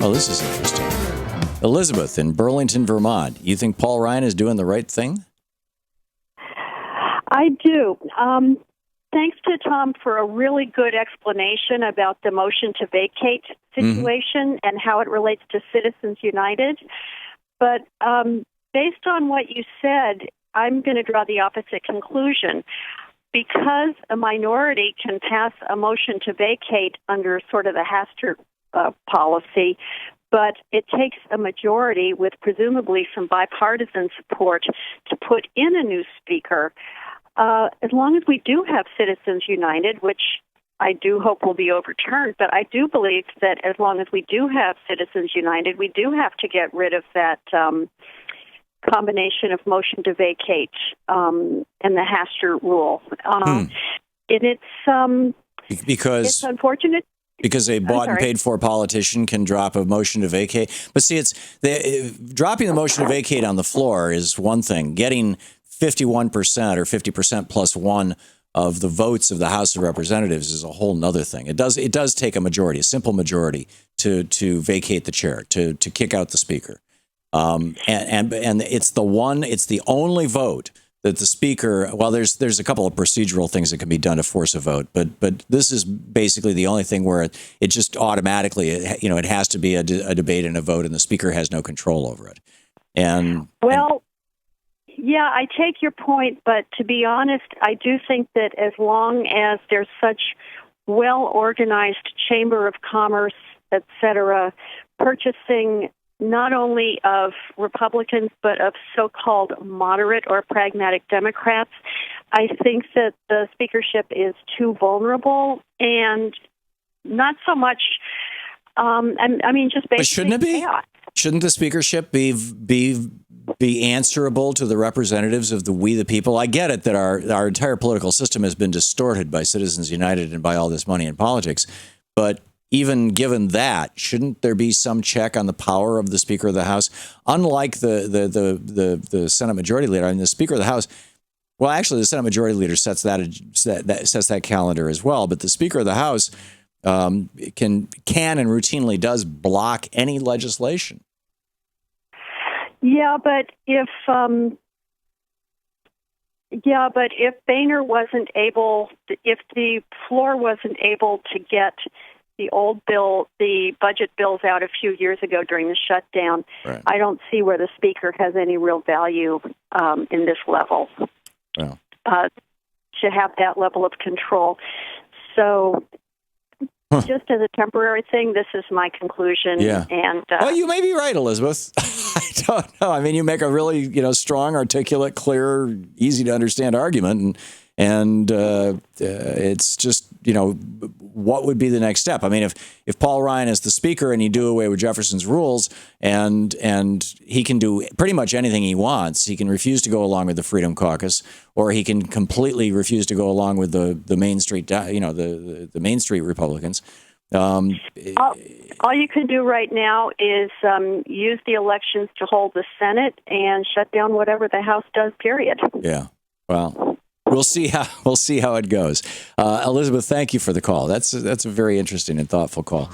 Oh, this is interesting. Elizabeth in Burlington, Vermont. You think Paul Ryan is doing the right thing? I do. Thanks to Tom for a really good explanation about the motion to vacate situation and how it relates to Citizens United. But based on what you said, I'm going to draw the opposite conclusion. Because a minority can pass a motion to vacate under sort of the Hastert policy, but it takes a majority with presumably some bipartisan support to put in a new speaker. As long as we do have Citizens United, which I do hope will be overturned, but I do believe that as long as we do have Citizens United, we do have to get rid of that combination of motion to vacate and the Hastert rule. And it's unfortunate. Because a bought and paid for politician can drop a motion to vacate. But see, dropping the motion to vacate on the floor is one thing. Getting 51% or 50% plus one of the votes of the House of Representatives is a whole nother thing. It does take a majority, a simple majority, to vacate the chair, to kick out the speaker. And it's the only vote that the speaker, well, there's a couple of procedural things that can be done to force a vote, but this is basically the only thing where it just automatically, it has to be a debate and a vote, and the speaker has no control over it. Yeah, I take your point, but to be honest, I do think that as long as there's such well-organized Chamber of Commerce, et cetera, purchasing not only of Republicans, but of so-called moderate or pragmatic Democrats, I think that the speakership is too vulnerable and not so much, just basically but shouldn't it be? chaos. Shouldn't the speakership be answerable to the representatives of we the people? I get it that our entire political system has been distorted by Citizens United and by all this money in politics, but even given that, shouldn't there be some check on the power of the Speaker of the House? Unlike the Senate Majority Leader, the Speaker of the House, well, actually, the Senate Majority Leader sets that calendar as well. But the Speaker of the House can and routinely does block any legislation. Yeah, but if Boehner wasn't able, if the floor wasn't able to get the old bill, the budget bills out a few years ago during the shutdown, right, I don't see where the speaker has any real value in this level to have that level of control. So just as a temporary thing, this is my conclusion. Yeah. And well, you may be right, Elizabeth. I don't know. You make a really, strong, articulate, clear, easy to understand argument, and it's just, what would be the next step? If Paul Ryan is the speaker and you do away with Jefferson's rules and he can do pretty much anything he wants, he can refuse to go along with the Freedom Caucus, or he can completely refuse to go along with the Main Street, the Main Street Republicans. All you can do right now is use the elections to hold the Senate and shut down whatever the House does, period. Yeah. Well, we'll see how it goes. Elizabeth, thank you for the call. That's a very interesting and thoughtful call.